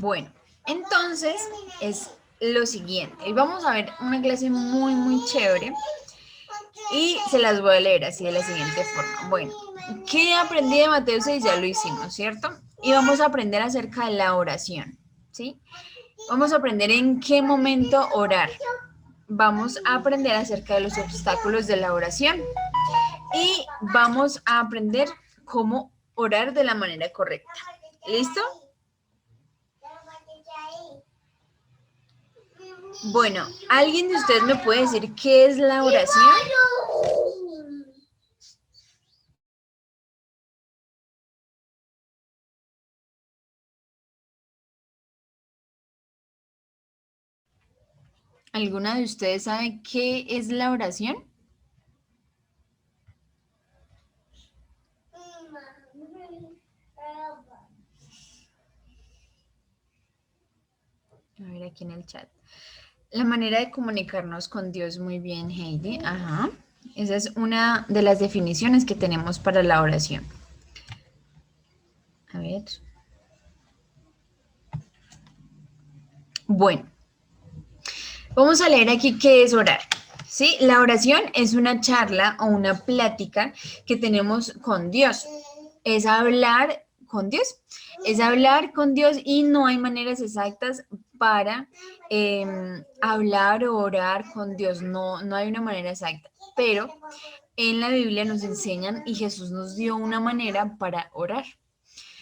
Bueno, entonces es lo siguiente. Y vamos a ver una clase muy chévere y se las voy a leer así de la siguiente forma. Bueno, ¿qué aprendí de Mateo 6? Ya lo hicimos, ¿cierto? Y vamos a aprender acerca de la oración, ¿sí? Vamos a aprender en qué momento orar. Vamos a aprender acerca de los obstáculos de la oración y vamos a aprender cómo orar de la manera correcta. ¿Listo? Bueno, ¿alguien de ustedes me puede decir qué es la oración? ¿Alguna de ustedes sabe qué es la oración? A ver aquí en el chat. La manera de comunicarnos con Dios, muy bien, Heidi. Ajá. Esa es una de las definiciones que tenemos para la oración. A ver. Bueno, vamos a leer aquí qué es orar. ¿Sí? La oración es una charla o una plática que tenemos con Dios. Es hablar con Dios. Es hablar con Dios y no hay maneras exactas para hablar o orar con Dios. No hay una manera exacta. Pero en la Biblia nos enseñan y Jesús nos dio una manera para orar.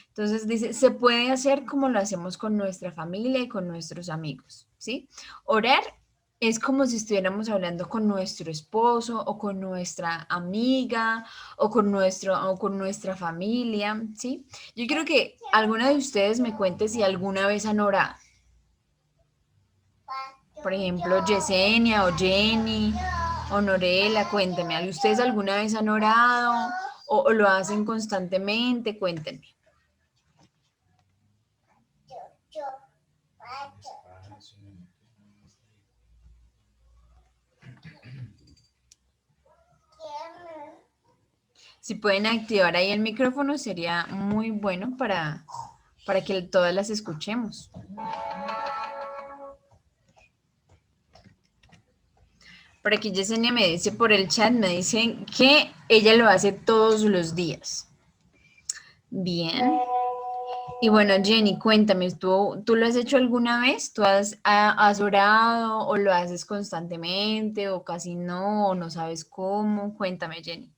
Entonces dice, se puede hacer como lo hacemos con nuestra familia y con nuestros amigos, ¿sí? Orar es como si estuviéramos hablando con nuestro esposo o con nuestra amiga o con nuestra familia, ¿sí? Yo quiero que alguna de ustedes me cuente si alguna vez han orado. Por ejemplo, Yesenia o Jenny o Norela, cuéntenme, ¿ustedes alguna vez han orado o lo hacen constantemente? Cuéntenme. Si pueden activar ahí el micrófono sería muy bueno para que todas las escuchemos. Por aquí Yesenia me dice por el chat, me dicen que ella lo hace todos los días. Bien. Y bueno, Jenny, cuéntame, ¿tú lo has hecho alguna vez? ¿Tú has orado o lo haces constantemente o casi no o no sabes cómo? Cuéntame, Jenny.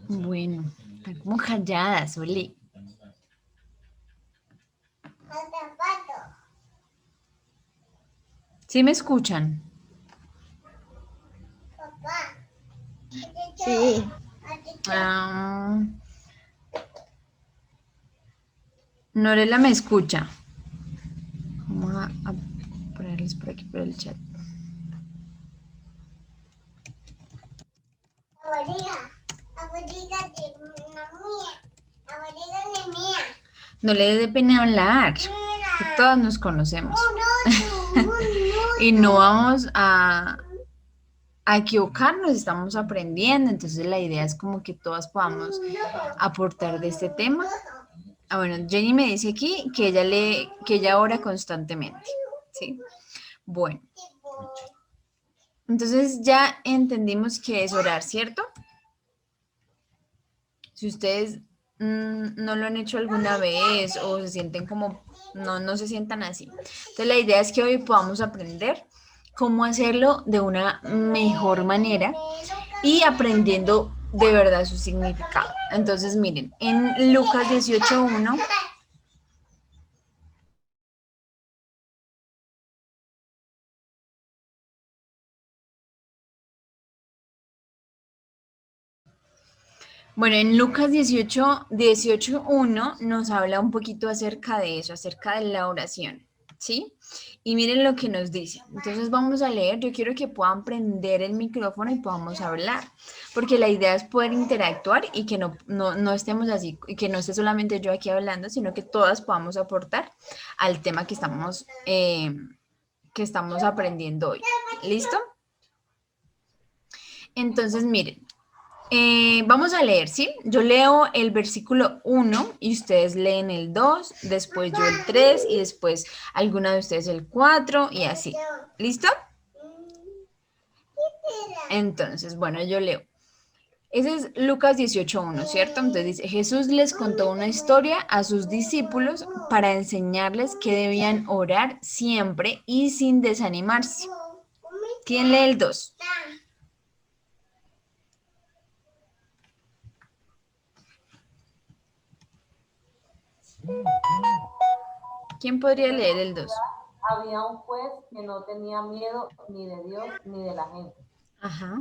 Bueno, están como calladas, Oli. ¿Sí me escuchan? Sí. Ah, Norela me escucha. Vamos a ponerles por aquí por el chat. No le dé pena hablar, que todas nos conocemos. Y no vamos a equivocarnos, estamos aprendiendo, entonces la idea es como que todas podamos aportar de este tema. Ah, bueno, Jenny me dice aquí que ella ora constantemente, ¿sí? Bueno, entonces ya entendimos qué es orar, ¿cierto? Si ustedes no lo han hecho alguna vez o se sienten como, no se sientan así. Entonces la idea es que hoy podamos aprender cómo hacerlo de una mejor manera y aprendiendo de verdad su significado. Entonces miren, en Lucas 18:1. Bueno, en Lucas 18:1 nos habla un poquito acerca de eso, acerca de la oración, ¿sí? Y miren lo que nos dice. Entonces vamos a leer. Yo quiero que puedan prender el micrófono y podamos hablar, porque la idea es poder interactuar y que no estemos así, y que no esté solamente yo aquí hablando, sino que todas podamos aportar al tema que estamos aprendiendo hoy. ¿Listo? Entonces, miren, vamos a leer, ¿sí? Yo leo el versículo 1 y ustedes leen el 2, después yo el 3 y después alguna de ustedes el 4 y así. ¿Listo? Entonces, bueno, yo leo. Ese es Lucas 18:1, ¿cierto? Entonces dice, Jesús les contó una historia a sus discípulos para enseñarles que debían orar siempre y sin desanimarse. ¿Quién lee el 2? ¿Quién podría leer el 2? Había un juez que no tenía miedo ni de Dios ni de la gente. Ajá.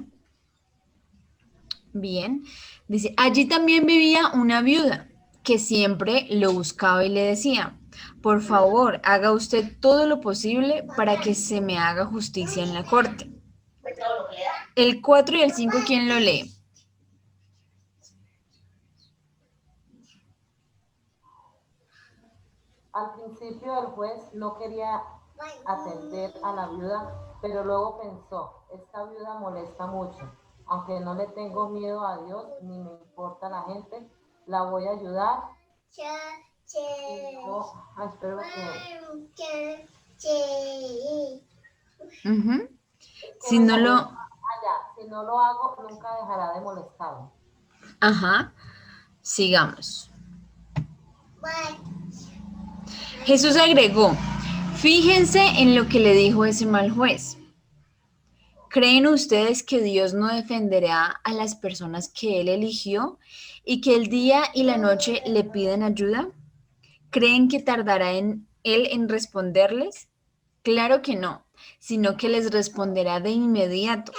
Bien. Dice, allí también vivía una viuda que siempre lo buscaba y le decía, por favor, haga usted todo lo posible para que se me haga justicia en la corte. El 4 y el 5, ¿quién lo lee? Al principio el juez no quería atender a la viuda, pero luego pensó, esta viuda molesta mucho. Aunque no le tengo miedo a Dios ni me importa la gente, la voy a ayudar. Espero Ujú. que me salió allá. Si no lo hago, nunca dejará de molestarme. Ajá, sigamos. Jesús agregó, fíjense en lo que le dijo ese mal juez. ¿Creen ustedes que Dios no defenderá a las personas que Él eligió y que el día y la noche le piden ayuda? ¿Creen que tardará Él en responderles? Claro que no, sino que les responderá de inmediato.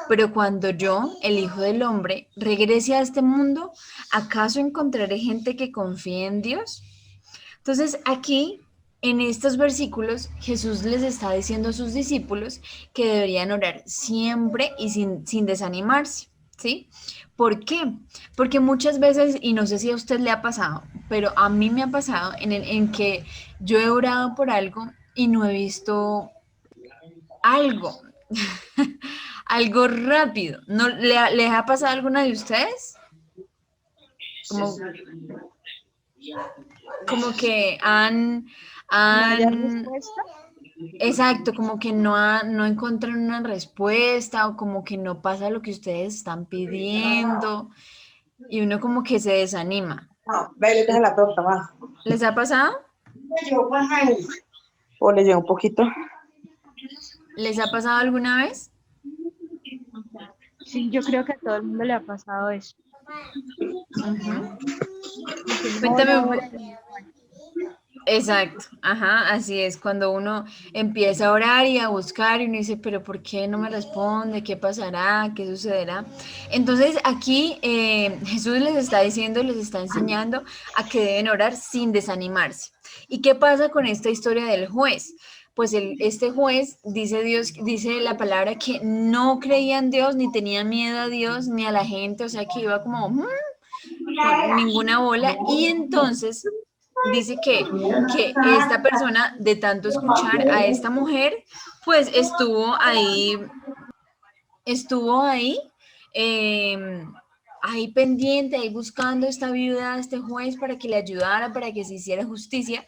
Pero cuando yo, el Hijo del Hombre, regrese a este mundo, ¿acaso encontraré gente que confíe en Dios? Entonces, aquí, en estos versículos, Jesús les está diciendo a sus discípulos que deberían orar siempre y sin desanimarse, ¿sí? ¿Por qué? Porque muchas veces, y no sé si a usted le ha pasado, pero a mí me ha pasado en que yo he orado por algo y no he visto algo, algo rápido. ¿No, les ha pasado a alguna de ustedes? Como, como que ¿No haya han respuesta? exacto, como que no encuentran una respuesta o como que no pasa lo que ustedes están pidiendo y uno como que se desanima. No, ve, le deja la torta, más. ¿Les ha pasado? O le llevo un poquito. ¿Les ha pasado alguna vez? Sí, yo creo que a todo el mundo le ha pasado eso. Ujú. Como que uno Cuéntame ora, un ora poco. y no ora. Exacto, ajá, así es, cuando uno empieza a orar y a buscar y uno dice, pero ¿por qué no me responde? ¿Qué pasará? ¿Qué sucederá? Entonces aquí Jesús les está diciendo, les está enseñando a que deben orar sin desanimarse. ¿Y qué pasa con esta historia del juez? Pues este juez, dice Dios, dice la palabra que no creía en Dios, ni tenía miedo a Dios, ni a la gente, o sea que iba como con ninguna bola, y entonces dice que esta persona, de tanto escuchar a esta mujer, pues estuvo ahí, eh, ahí pendiente, ahí buscando a esta viuda, a este juez, para que le ayudara, para que se hiciera justicia,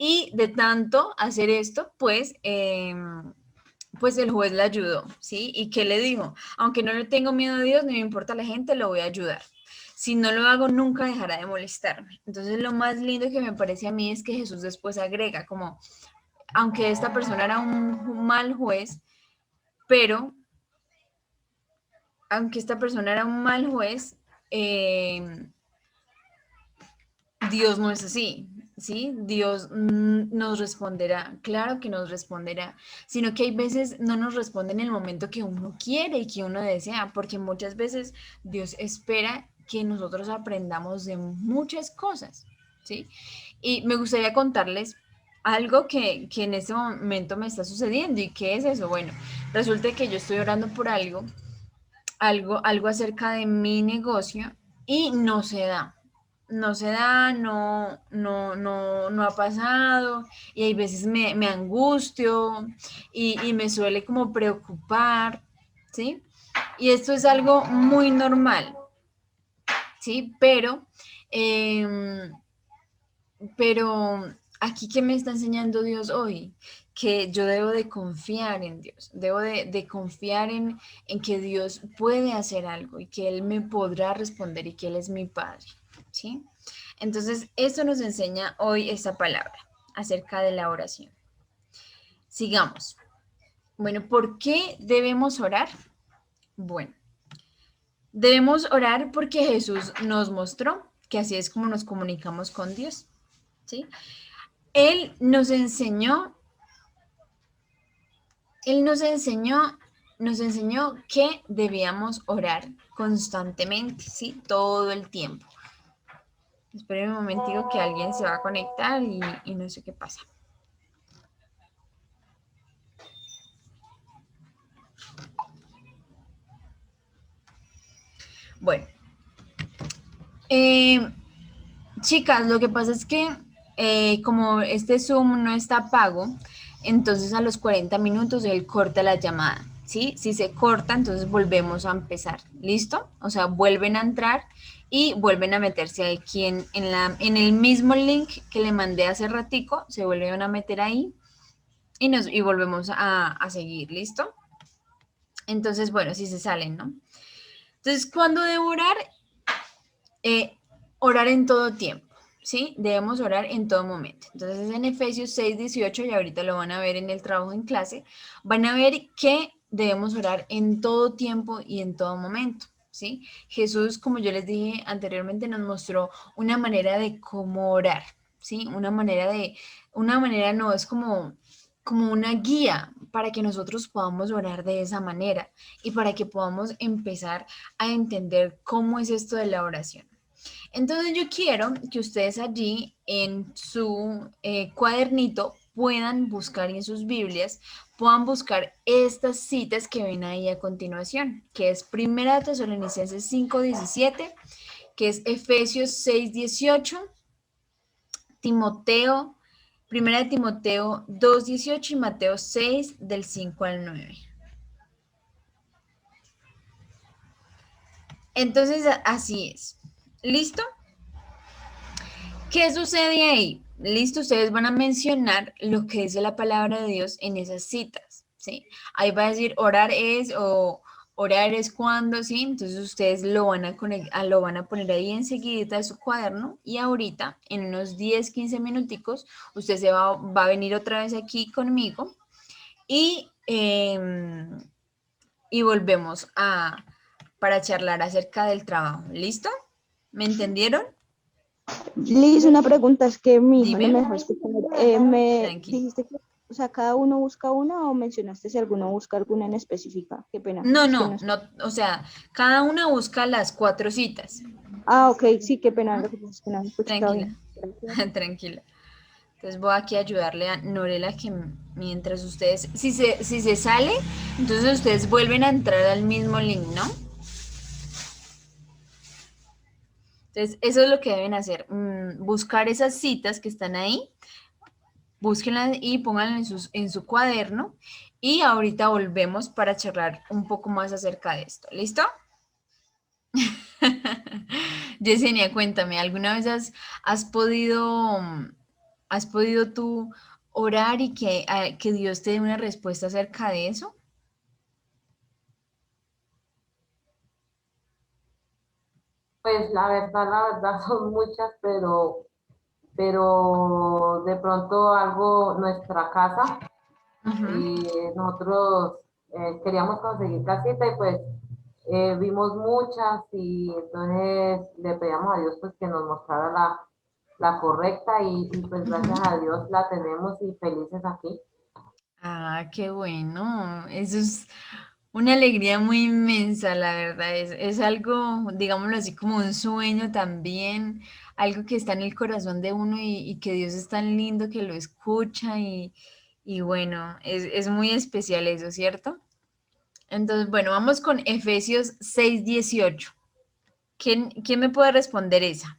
y de tanto hacer esto, pues el juez le ayudó, ¿sí? ¿Y qué le dijo? Aunque no le tengo miedo a Dios, ni me importa la gente, lo voy a ayudar. Si no lo hago, nunca dejará de molestarme. Entonces, lo más lindo que me parece a mí es que Jesús después agrega, como, aunque esta persona era un mal juez, pero, aunque esta persona era un mal juez, Dios no es así, ¿sí? Dios nos responderá, claro que nos responderá, sino que hay veces no nos responde en el momento que uno quiere y que uno desea, porque muchas veces Dios espera que nosotros aprendamos de muchas cosas, ¿sí? Y me gustaría contarles, algo que en este momento me está sucediendo. ¿Y qué es eso? Bueno, resulta que yo estoy orando por algo acerca de mi negocio y no se da. No se da, no ha pasado y hay veces me angustio y me suele como preocupar, ¿sí? Y esto es algo muy normal, ¿sí? Pero aquí, ¿qué me está enseñando Dios hoy? Que yo debo de confiar en Dios, debo de confiar en que Dios puede hacer algo y que Él me podrá responder y que Él es mi Padre, ¿sí? Entonces, eso nos enseña hoy esta palabra acerca de la oración. Sigamos. Bueno, ¿por qué debemos orar? Bueno, debemos orar porque Jesús nos mostró que así es como nos comunicamos con Dios, ¿sí? Él nos enseñó, nos enseñó que debíamos orar constantemente, ¿sí? Todo el tiempo. Esperen un momentico que alguien se va a conectar y no sé qué pasa. Bueno, chicas, lo que pasa es que como este Zoom no está pago, entonces a los 40 minutos él corta la llamada, ¿sí? Si se corta, entonces volvemos a empezar, ¿listo? O sea, vuelven a entrar y vuelven a meterse aquí en el mismo link que le mandé hace ratico, se vuelven a meter ahí y volvemos a seguir, ¿listo? Entonces, bueno, si se salen, ¿no? Entonces, ¿cuándo debo orar? Orar en todo tiempo, ¿sí? Debemos orar en todo momento. Entonces, en Efesios 6:18, y ahorita lo van a ver en el trabajo en clase, van a ver que debemos orar en todo tiempo y en todo momento, ¿sí? Jesús, como yo les dije anteriormente, nos mostró una manera de cómo orar, ¿sí? Una manera no, es como una guía para que nosotros podamos orar de esa manera y para que podamos empezar a entender cómo es esto de la oración. Entonces yo quiero que ustedes allí en su cuadernito puedan buscar en sus Biblias, puedan buscar estas citas que ven ahí a continuación, que es Primera de Tesalonicenses 5:17, que es Efesios 6:18, Timoteo, Primera de Timoteo 2:18 y Mateo 6 del 5 al 9. Entonces así es. ¿Listo? ¿Qué sucede ahí? Listo, ustedes van a mencionar lo que dice la palabra de Dios en esas citas, ¿sí? Ahí va a decir orar es o orar es cuando, ¿sí? Entonces ustedes lo van lo van a poner ahí enseguida de su cuaderno y ahorita, en unos 10, 15 minuticos, usted va a venir otra vez aquí conmigo y, y volvemos para charlar acerca del trabajo. ¿Listo? ¿Me entendieron? Liz, una pregunta, es que mi hija no Dime. me dejó escuchar. Me Tranqui. dijiste que, o sea, cada uno busca una o mencionaste si alguno busca alguna en específica. Qué pena, No, es que no, no sé. no, o sea, cada una busca las 4 citas. Ah, ok, sí, qué pena, Ujú. lo que pasa es que no me escuchado Tranquila, bien. Gracias. tranquila. Entonces voy aquí a ayudarle a Norela que mientras ustedes, si se sale, entonces ustedes vuelven a entrar al mismo link, ¿no? Entonces eso es lo que deben hacer, buscar esas citas que están ahí, búsquenlas y pónganlas en su cuaderno y ahorita volvemos para charlar un poco más acerca de esto. ¿Listo? Yesenia, cuéntame, ¿alguna vez has podido tú orar y que Dios te dé una respuesta acerca de eso? Pues la verdad son muchas, pero de pronto algo, nuestra casa, Ujú. y nosotros queríamos conseguir casita y pues vimos muchas y entonces le pedíamos a Dios pues que nos mostrara la correcta y pues Ujú. gracias a Dios la tenemos y felices aquí. Ah, qué bueno. Eso es Una alegría muy inmensa, la verdad. Es algo, digámoslo así, como un sueño también, algo que está en el corazón de uno y que Dios es tan lindo que lo escucha y bueno, es muy especial eso, ¿cierto? Entonces, bueno, vamos con Efesios 6:18. ¿Quién me puede responder esa?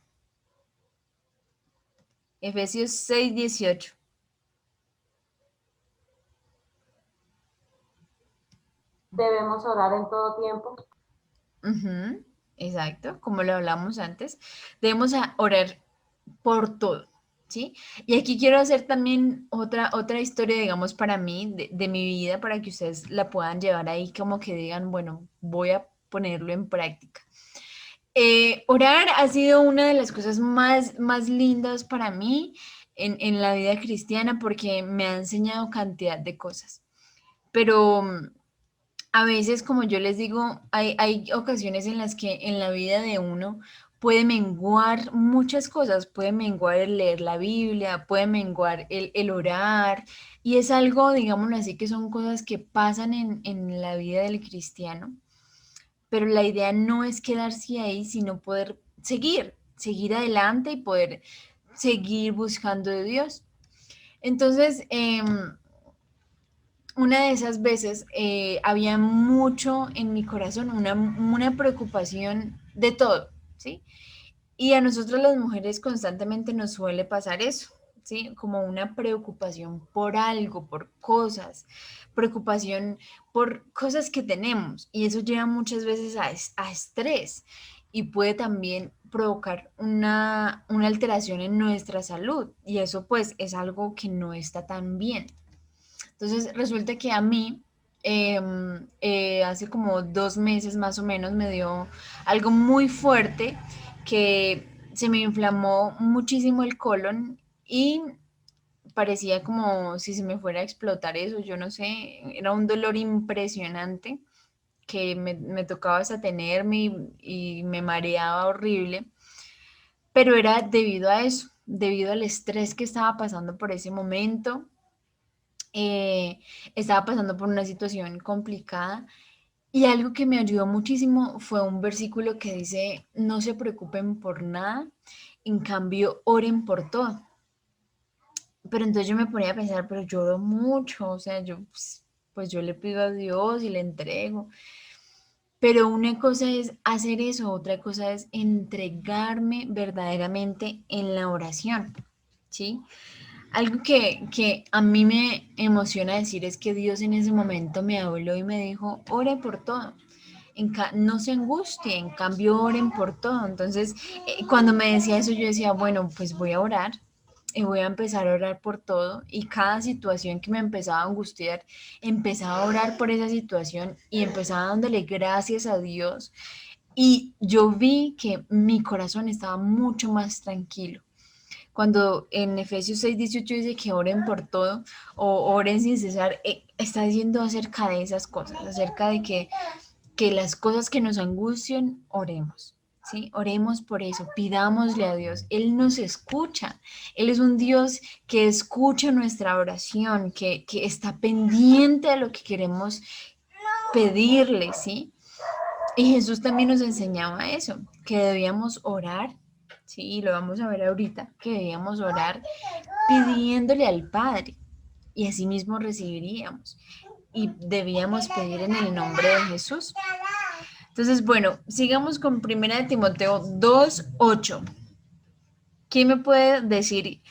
Efesios 6:18. Debemos orar en todo tiempo. Ujú, exacto, como lo hablamos antes. Debemos orar por todo, ¿sí? Y aquí quiero hacer también otra historia, digamos, para mí, de mi vida, para que ustedes la puedan llevar ahí, como que digan, bueno, voy a ponerlo en práctica. Orar ha sido una de las cosas más lindas para mí en la vida cristiana porque me ha enseñado cantidad de cosas. Pero a veces, como yo les digo, hay ocasiones en las que en la vida de uno puede menguar muchas cosas, puede menguar el leer la Biblia, puede menguar el orar, y es algo, digámoslo así, que son cosas que pasan en la vida del cristiano, pero la idea no es quedarse ahí, sino poder seguir adelante y poder seguir buscando de Dios. Entonces, una de esas veces había mucho en mi corazón, una preocupación de todo, ¿sí? Y a nosotros las mujeres constantemente nos suele pasar eso, ¿sí? Como una preocupación por algo, por cosas, preocupación por cosas que tenemos. Y eso lleva muchas veces a estrés y puede también provocar una alteración en nuestra salud. Y eso pues es algo que no está tan bien. Entonces resulta que a mí, hace como 2 meses más o menos, me dio algo muy fuerte que se me inflamó muchísimo el colon y parecía como si se me fuera a explotar eso, yo no sé, era un dolor impresionante que me tocaba desatenerme y me mareaba horrible, pero era debido a eso, debido al estrés que estaba pasando por ese momento. eh, Estaba pasando por una situación complicada y algo que me ayudó muchísimo fue un versículo que dice, no se preocupen por nada, en cambio oren por todo. Pero entonces yo me ponía a pensar, pero yo oro mucho, o sea, pues yo le pido a Dios y le entrego. Pero una cosa es hacer eso, otra cosa es entregarme verdaderamente en la oración, ¿sí? Algo que a mí me emociona decir es que Dios en ese momento me habló y me dijo, ore por todo. No se angustien, en cambio oren por todo. Entonces, cuando me decía eso, yo decía, bueno, pues voy a orar y voy a empezar a orar por todo. Y cada situación que me empezaba a angustiar, empezaba a orar por esa situación y empezaba dándole gracias a Dios. Y yo vi que mi corazón estaba mucho más tranquilo. Cuando en Efesios 6:18 dice que oren por todo o oren sin cesar, está diciendo acerca de esas cosas, acerca de que las cosas que nos angustian, oremos, ¿sí? Oremos por eso, pidámosle a Dios. Él nos escucha, Él es un Dios que escucha nuestra oración, que está pendiente de lo que queremos pedirle, ¿sí? Y Jesús también nos enseñaba eso, que debíamos orar, sí, y lo vamos a ver ahorita, que debíamos orar pidiéndole al Padre y así mismo recibiríamos. Y debíamos pedir en el nombre de Jesús. Entonces, bueno, sigamos con 1 Timoteo 2:8. ¿Quién me puede decir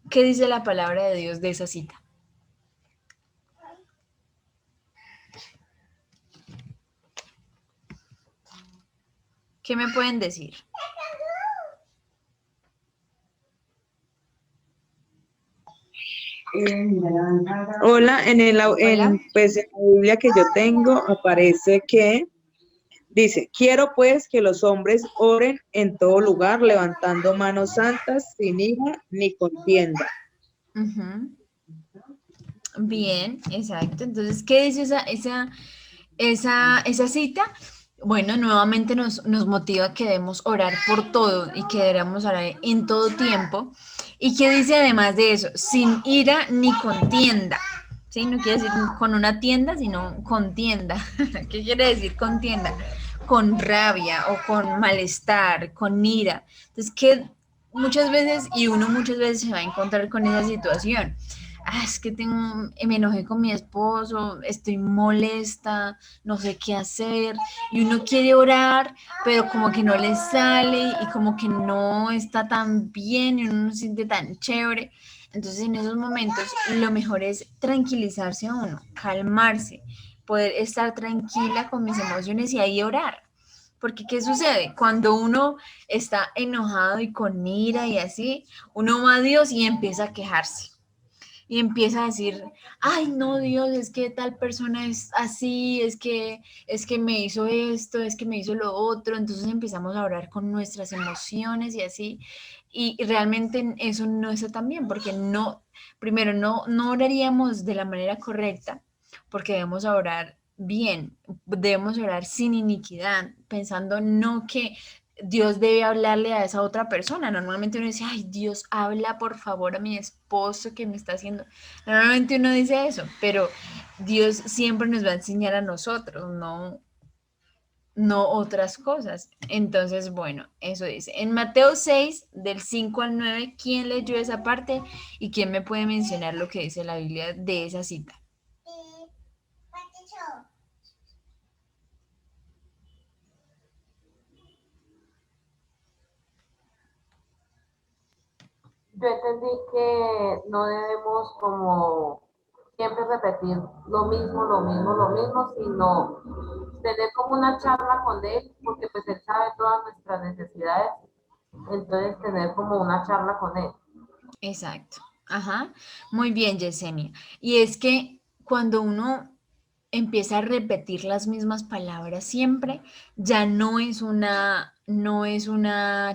qué dice la palabra de Dios de esa cita? ¿Qué me pueden decir? Hola, Hola. pues en la Biblia que yo tengo aparece que dice, quiero pues que los hombres oren en todo lugar, levantando manos santas, sin ira ni contienda. Ujú. Bien, exacto. Entonces, ¿qué dice esa cita? Bueno, nuevamente nos motiva a que debemos orar por todo y que debemos orar en todo tiempo. ¿Y qué dice además de eso? Sin ira ni contienda. ¿sí? No quiere decir con una tienda, sino contienda. ¿Qué quiere decir contienda? Con rabia o con malestar, con ira. Entonces, que muchas veces, y uno muchas veces se va a encontrar con esa situación. Ah, es que me enojé con mi esposo, estoy molesta, no sé qué hacer, y uno quiere orar, pero como que no le sale y como que no está tan bien y uno no se siente tan chévere. Entonces, en esos momentos, lo mejor es tranquilizarse a uno, calmarse, poder estar tranquila con mis emociones y ahí orar. Porque, ¿qué sucede? Cuando uno está enojado y con ira y así, uno va a Dios y empieza a quejarse. Y empieza a decir, ay, no, Dios, es que tal persona es así, es que me hizo esto, es que me hizo lo otro. Entonces empezamos a orar con nuestras emociones y así. Y realmente eso no está tan bien, porque no, primero, no oraríamos de la manera correcta, porque debemos orar bien, debemos orar sin iniquidad, pensando no que Dios debe hablarle a esa otra persona. Normalmente uno dice, ay, Dios, habla por favor a mi esposo que me está haciendo. Normalmente uno dice eso, pero Dios siempre nos va a enseñar a nosotros, no otras cosas. Entonces, bueno, eso dice. En Mateo 6, del 5 al 9, ¿quién leyó esa parte y quién me puede mencionar lo que dice la Biblia de esa cita? Yo entendí que no debemos como siempre repetir lo mismo, sino tener como una charla con él, porque pues él sabe todas nuestras necesidades, entonces tener como una charla con él. Exacto. Ajá. Muy bien, Yesenia. Y es que cuando uno empieza a repetir las mismas palabras siempre, ya no es una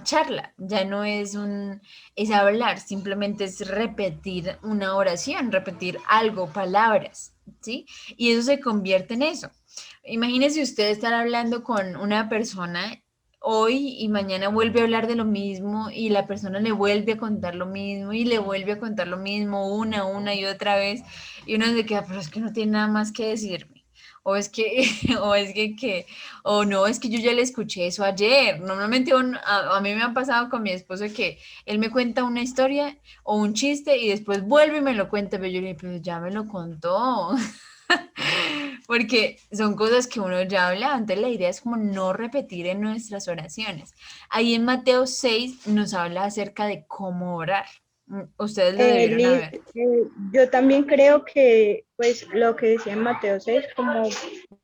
charla, ya no es hablar, simplemente es repetir una oración, repetir algo, palabras, ¿sí? Y eso se convierte en eso. Imagínese usted estar hablando con una persona hoy y mañana vuelve a hablar de lo mismo y la persona le vuelve a contar lo mismo y le vuelve a contar lo mismo una y otra vez y uno se queda, pero es que no tiene nada más que decirme. O es que, o no, es que yo ya le escuché eso ayer. Normalmente a mí me ha pasado con mi esposo que él me cuenta una historia o un chiste y después vuelve y me lo cuenta, pero yo le digo, pero ya me lo contó. Porque son cosas que uno ya habla, entonces la idea es como no repetir en nuestras oraciones. Ahí en Mateo 6 nos habla acerca de cómo orar. Ustedes lo debieron Liz, haber. yo también creo que, pues, lo que decía en Mateo 6, como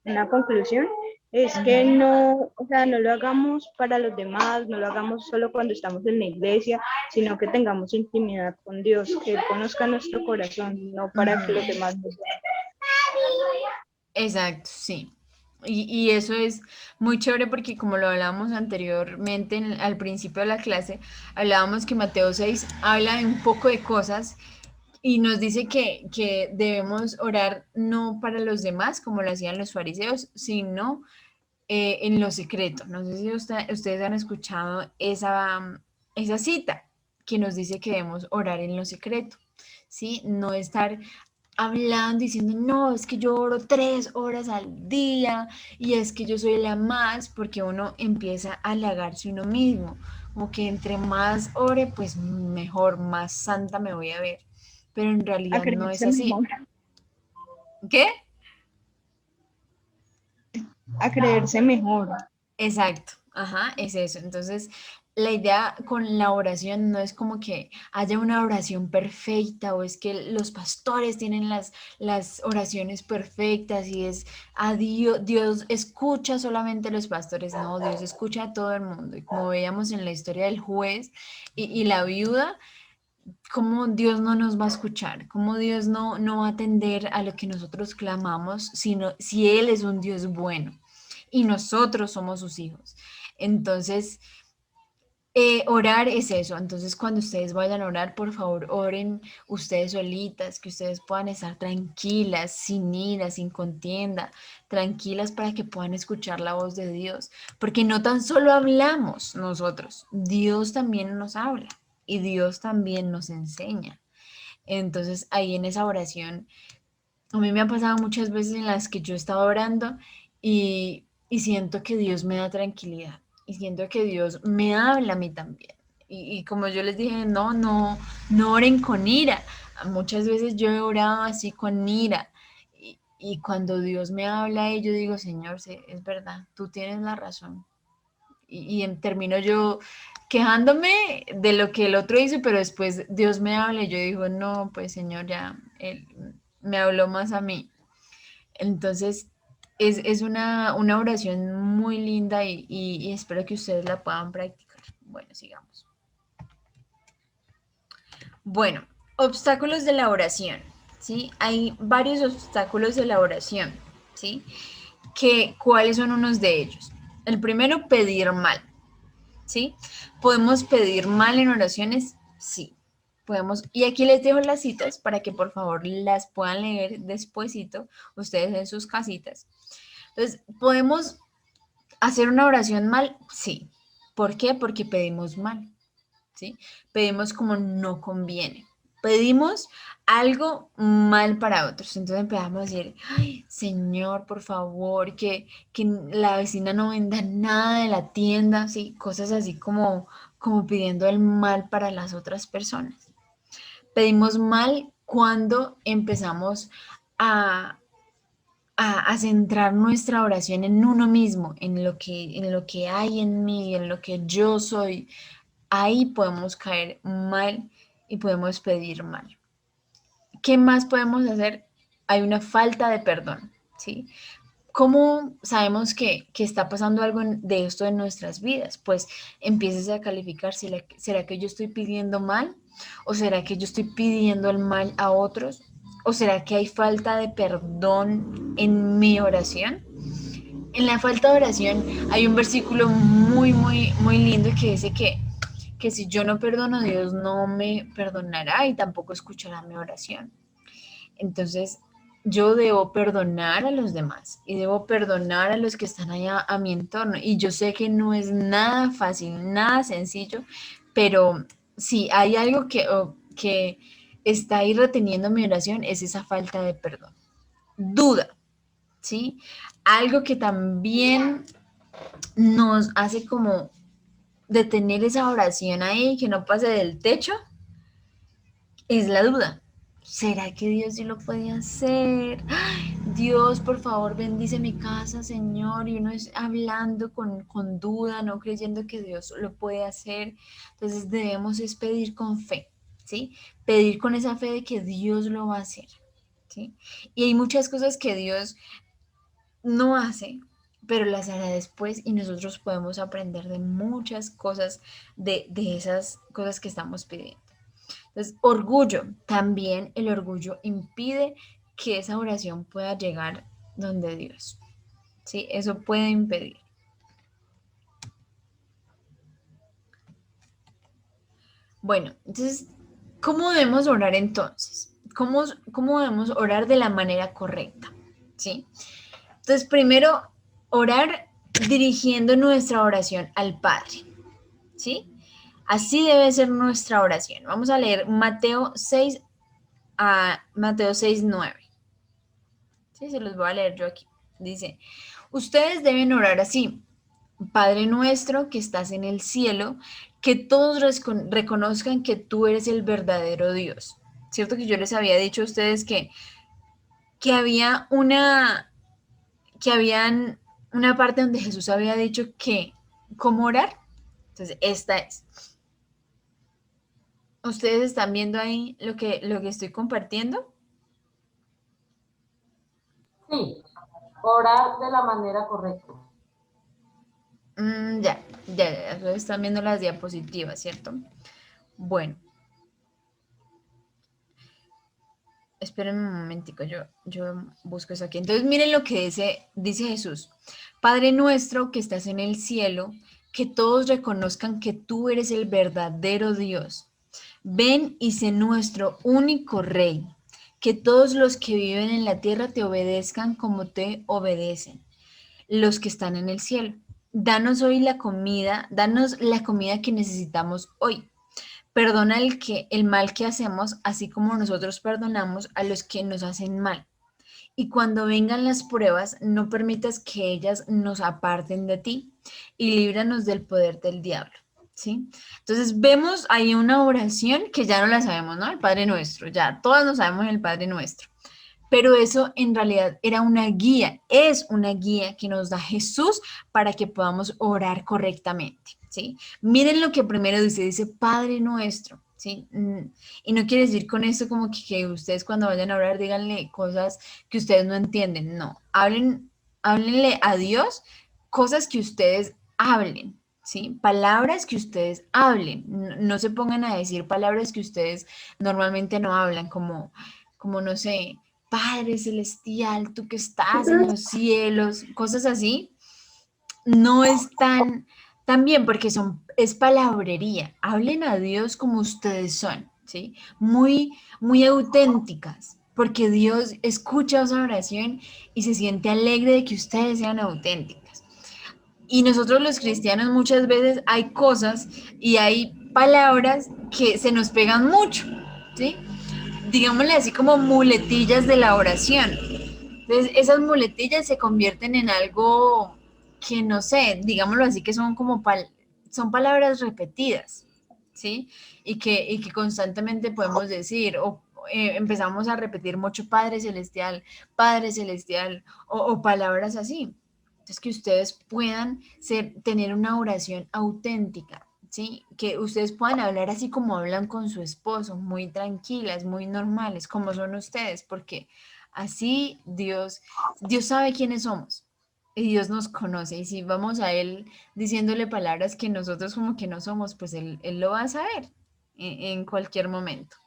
una conclusión, es que Ujú. no, o sea, no lo hagamos para los demás, no lo hagamos solo cuando estamos en la iglesia, sino que tengamos intimidad con Dios, que Él conozca nuestro corazón, no para que los Ujú. demás nos vean. Exacto, sí. Y eso es muy chévere porque como lo hablábamos anteriormente al principio de la clase, hablábamos que Mateo 6 habla de un poco de cosas y nos dice que debemos orar no para los demás, como lo hacían los fariseos, sino en lo secreto. No sé si ustedes han escuchado esa cita que nos dice que debemos orar en lo secreto, ¿sí? No estar hablando, diciendo, no, es que yo oro 3 horas al día y es que yo soy la más, porque uno empieza a halagarse uno mismo, como que entre más ore, pues mejor, más santa me voy a ver, pero en A realidad no es creerse así. mejor, ¿Qué? a creerse mejor. Exacto, ajá, es eso. Entonces, la idea con la oración no es como que haya una oración perfecta o es que los pastores tienen las oraciones perfectas y es a Dios, Dios escucha solamente a los pastores, no, Dios escucha a todo el mundo. Y como veíamos en la historia del juez y la viuda, cómo Dios no nos va a escuchar, cómo Dios no va a atender a lo que nosotros clamamos, sino si Él es un Dios bueno y nosotros somos sus hijos. Entonces, orar es eso. Entonces, cuando ustedes vayan a orar, por favor, oren ustedes solitas, que ustedes puedan estar tranquilas, sin ira, sin contienda, tranquilas para que puedan escuchar la voz de Dios. Porque no tan solo hablamos nosotros, Dios también nos habla y Dios también nos enseña. Entonces, ahí en esa oración A mí me ha pasado muchas veces en las que yo he estado orando y siento que Dios me da tranquilidad y siento que Dios me habla a mí también. Y como yo les dije, no oren con ira. Muchas veces yo he orado así con ira. Y cuando Dios me habla, y yo digo, Señor, sí, es verdad, tú tienes la razón. Termino yo quejándome de lo que el otro hizo, pero después Dios me habla y yo digo, no, pues Señor, ya, Él me habló más a mí. Entonces, es una oración muy linda y espero que ustedes la puedan practicar. Bueno, sigamos. Bueno, obstáculos de la oración, ¿sí? Hay varios obstáculos de la oración, ¿sí? ¿Cuáles son unos de ellos? El primero, pedir mal, ¿sí? ¿Podemos pedir mal en oraciones? Sí, podemos. Y aquí les dejo las citas para que por favor las puedan leer despuesito, ustedes en sus casitas. Entonces, ¿podemos hacer una oración mal? Sí. ¿Por qué? Porque pedimos mal, ¿sí? Pedimos como no conviene. Pedimos algo mal para otros. Entonces empezamos a decir, ay, Señor, por favor, que la vecina no venda nada de la tienda, ¿sí? Cosas así como pidiendo el mal para las otras personas. Pedimos mal cuando empezamos a, a centrar nuestra oración en uno mismo, en lo que hay en mí, en lo que yo soy. Ahí podemos caer mal y podemos pedir mal. ¿Qué más podemos hacer? Hay una falta de perdón, ¿sí? ¿Cómo sabemos que está pasando algo de esto en nuestras vidas? Pues empieces a calificar, ¿será que yo estoy pidiendo mal? ¿O será que yo estoy pidiendo el mal a otros? ¿O será que hay falta de perdón en mi oración? En la falta de oración hay un versículo muy lindo que dice que si yo no perdono, Dios no me perdonará y tampoco escuchará mi oración. Entonces, yo debo perdonar a los demás y debo perdonar a los que están allá a mi entorno. Y yo sé que no es nada fácil, nada sencillo, pero si hay algo que está ahí reteniendo mi oración, es esa falta de perdón. Duda, ¿sí? Algo que también nos hace como detener esa oración ahí, que no pase del techo, es la duda. ¿Será que Dios sí lo puede hacer? Ay, Dios, por favor, bendice mi casa, Señor. Y uno es hablando con duda, no creyendo que Dios lo puede hacer. Entonces debemos es pedir con fe, ¿sí? Pedir con esa fe de que Dios lo va a hacer, ¿sí? Y hay muchas cosas que Dios no hace, pero las hará después y nosotros podemos aprender de muchas cosas de esas cosas que estamos pidiendo. Entonces, orgullo, también el orgullo impide que esa oración pueda llegar donde Dios. ¿Sí? Eso puede impedir. Bueno, entonces, ¿cómo debemos orar entonces? ¿Cómo debemos orar de la manera correcta? ¿Sí? Entonces, primero, orar dirigiendo nuestra oración al Padre. ¿Sí? Así debe ser nuestra oración. Vamos a leer Mateo 6:9. Sí, se los voy a leer yo aquí. Dice, ustedes deben orar así. Padre nuestro que estás en el cielo, que todos reconozcan que tú eres el verdadero Dios. ¿Cierto que yo les había dicho a ustedes que había que habían una parte donde Jesús había dicho que, ¿cómo orar? Entonces, esta es. ¿Ustedes están viendo ahí lo que estoy compartiendo? Sí, orar de la manera correcta. Ya, están viendo las diapositivas, ¿cierto? Bueno, espérenme un momentico, yo busco eso aquí. Entonces, miren lo que dice Jesús. Padre nuestro que estás en el cielo, que todos reconozcan que tú eres el verdadero Dios. Ven y sé nuestro único Rey. Que todos los que viven en la tierra te obedezcan como te obedecen los que están en el cielo. Danos la comida que necesitamos hoy. Perdona el mal que hacemos, así como nosotros perdonamos a los que nos hacen mal. Y cuando vengan las pruebas, no permitas que ellas nos aparten de ti y líbranos del poder del diablo, ¿sí? Entonces vemos ahí una oración que ya no la sabemos, ¿no? El Padre Nuestro, ya todas nos sabemos el Padre Nuestro. Pero eso en realidad era una guía, es una guía que nos da Jesús para que podamos orar correctamente, ¿sí? Miren lo que primero dice Padre Nuestro, ¿sí? Y no quiere decir con esto como que ustedes cuando vayan a orar díganle cosas que ustedes no entienden, no, háblenle a Dios cosas que ustedes hablen, ¿sí? Palabras que ustedes hablen, no se pongan a decir palabras que ustedes normalmente no hablan, como no sé, Padre Celestial, tú que estás en los cielos, cosas así, no están tan bien porque es palabrería. Hablen a Dios como ustedes son, ¿sí? Muy, muy auténticas, porque Dios escucha esa oración y se siente alegre de que ustedes sean auténticas. Y nosotros los cristianos muchas veces hay cosas y hay palabras que se nos pegan mucho, ¿sí? Digámosle así como muletillas de la oración. Entonces, esas muletillas se convierten en algo que no sé, digámoslo así, que son como son palabras repetidas, ¿sí? Y que constantemente podemos decir, o empezamos a repetir mucho Padre Celestial, o palabras así. Entonces, que ustedes puedan tener una oración auténtica, ¿sí? Que ustedes puedan hablar así como hablan con su esposo, muy tranquilas, muy normales, como son ustedes, porque así Dios sabe quiénes somos y Dios nos conoce. Y si vamos a Él diciéndole palabras que nosotros como que no somos, pues Él lo va a saber en cualquier momento.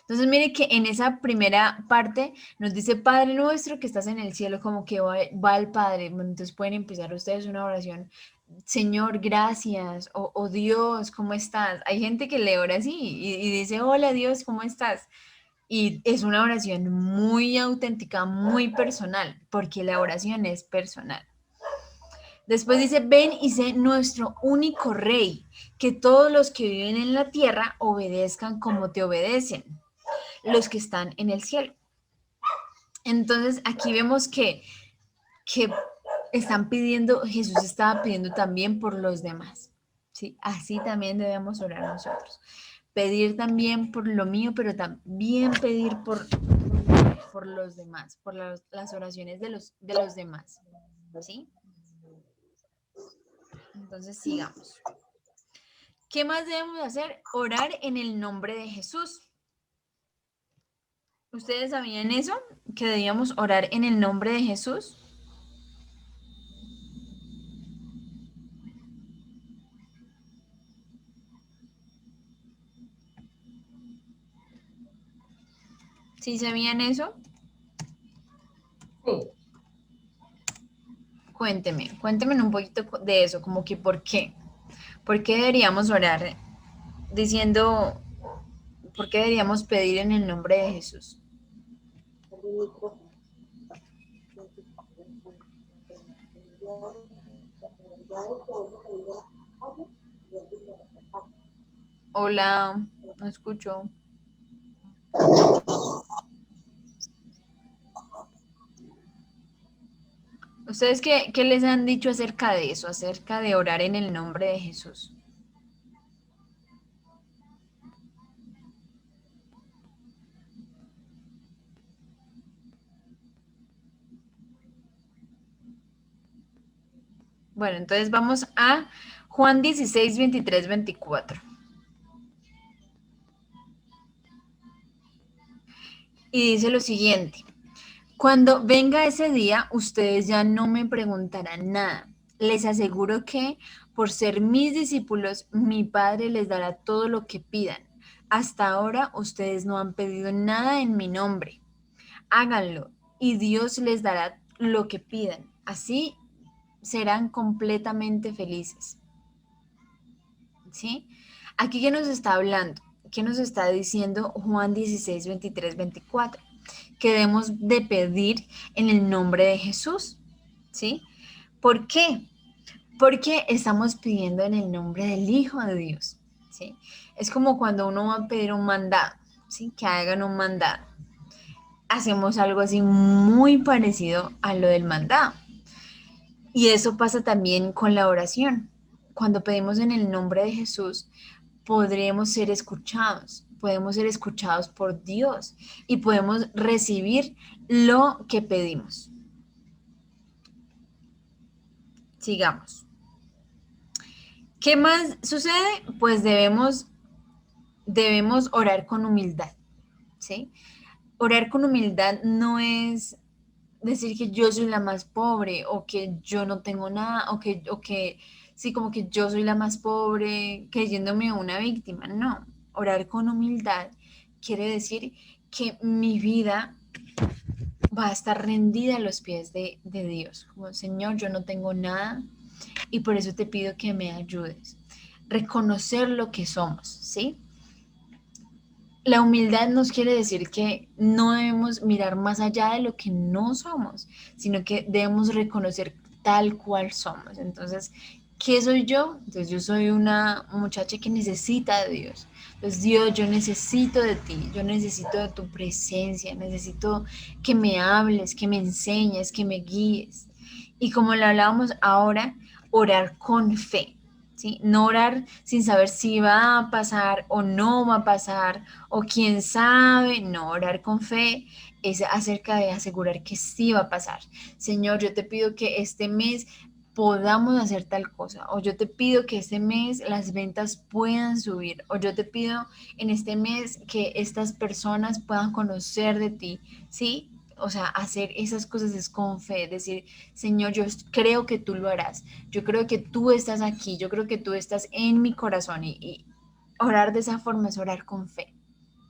Entonces, mire que en esa primera parte nos dice Padre nuestro que estás en el cielo, como que va al Padre. Bueno, entonces pueden empezar ustedes una oración. Señor, gracias. O Dios, ¿cómo estás? Hay gente que le ora así y dice, hola Dios, ¿cómo estás? Y es una oración muy auténtica, muy personal, porque la oración es personal. Después dice, ven y sé nuestro único rey, que todos los que viven en la tierra obedezcan como te obedecen los que están en el cielo. Entonces aquí vemos que están pidiendo, Jesús estaba pidiendo también por los demás, ¿sí? Así también debemos orar nosotros. Pedir también por lo mío, pero también pedir por los demás, por las oraciones de los demás, ¿sí? Entonces sigamos. ¿Qué más debemos hacer? Orar en el nombre de Jesús. ¿Ustedes sabían eso? ¿Que debíamos orar en el nombre de Jesús? ¿Sí sabían eso? Sí, Cuéntenme un poquito de eso, como que ¿por qué? ¿Por qué deberíamos orar diciendo, por qué deberíamos pedir en el nombre de Jesús? Hola, no escucho. ¿Ustedes qué les han dicho acerca de eso, acerca de orar en el nombre de Jesús? Bueno, entonces vamos a Juan 16, 23, 24. Y dice lo siguiente. Cuando venga ese día, ustedes ya no me preguntarán nada. Les aseguro que, por ser mis discípulos, mi Padre les dará todo lo que pidan. Hasta ahora ustedes no han pedido nada en mi nombre. Háganlo y Dios les dará lo que pidan. Así serán completamente felices. ¿Sí? Aquí, ¿qué nos está hablando? ¿Qué nos está diciendo Juan 16, 23, 24? Que debemos de pedir en el nombre de Jesús, ¿sí? ¿Por qué? Porque estamos pidiendo en el nombre del Hijo de Dios, ¿sí? Es como cuando uno va a pedir un mandado, ¿sí? Que hagan un mandado. hacemos algo así muy parecido a lo del mandado. Y eso pasa también con la oración. Cuando pedimos en el nombre de Jesús, podemos ser escuchados por Dios y podemos recibir lo que pedimos. Sigamos. ¿Qué más sucede? Pues debemos orar con humildad, ¿sí? Orar con humildad no es decir que yo soy la más pobre o que yo no tengo nada o que sí, como que yo soy la más pobre creyéndome una víctima. No, orar con humildad quiere decir que mi vida va a estar rendida a los pies de Dios. Como, Señor, yo no tengo nada y por eso te pido que me ayudes. Reconocer lo que somos, ¿sí? La humildad nos quiere decir que no debemos mirar más allá de lo que no somos, sino que debemos reconocer tal cual somos. Entonces, ¿qué soy yo? Entonces, yo soy una muchacha que necesita de Dios. Entonces, Dios, yo necesito de ti, yo necesito de tu presencia, necesito que me hables, que me enseñes, que me guíes. Y como lo hablábamos ahora, orar con fe. ¿Sí? No orar sin saber si va a pasar o no va a pasar, o quién sabe. No, orar con fe es acerca de asegurar que sí va a pasar. Señor, yo te pido que este mes podamos hacer tal cosa, o yo te pido que este mes las ventas puedan subir, o yo te pido en este mes que estas personas puedan conocer de ti, ¿sí? O sea, hacer esas cosas es con fe, decir, Señor, yo creo que tú lo harás, yo creo que tú estás aquí, yo creo que tú estás en mi corazón y orar de esa forma es orar con fe,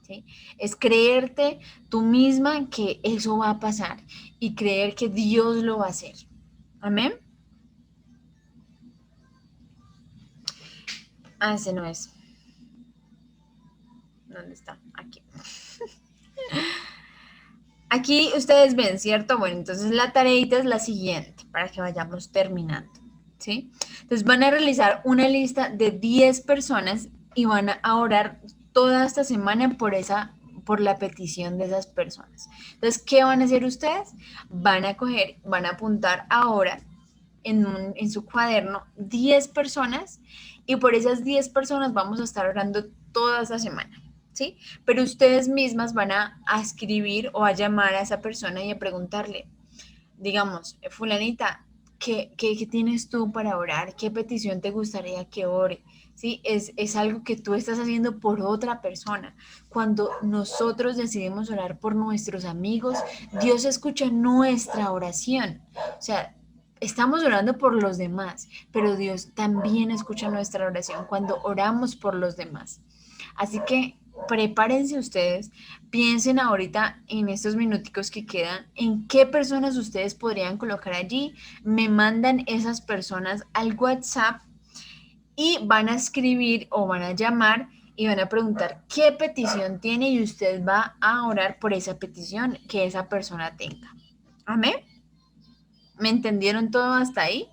¿sí? Es creerte tú misma que eso va a pasar y creer que Dios lo va a hacer. Amén. Ah, ese no es. ¿Dónde está? Aquí. Aquí ustedes ven, ¿cierto? Bueno, entonces la tareita es la siguiente para que vayamos terminando, ¿sí? Entonces van a realizar una lista de 10 personas y van a orar toda esta semana por la petición de esas personas. Entonces, ¿qué van a hacer ustedes? Van a apuntar ahora en su cuaderno 10 personas y por esas 10 personas vamos a estar orando toda esta semana. ¿Sí? Pero ustedes mismas van a escribir o a llamar a esa persona y a preguntarle, digamos, fulanita, ¿qué tienes tú para orar? ¿Qué petición te gustaría que ore? ¿Sí? Es algo que tú estás haciendo por otra persona. Cuando nosotros decidimos orar por nuestros amigos, Dios escucha nuestra oración. O sea, estamos orando por los demás, pero Dios también escucha nuestra oración cuando oramos por los demás. Así que prepárense ustedes, piensen ahorita en estos minuticos que quedan, en qué personas ustedes podrían colocar allí, me mandan esas personas al WhatsApp y van a escribir o van a llamar y van a preguntar qué petición tiene y usted va a orar por esa petición que esa persona tenga. Amén. ¿Me entendieron todo hasta ahí?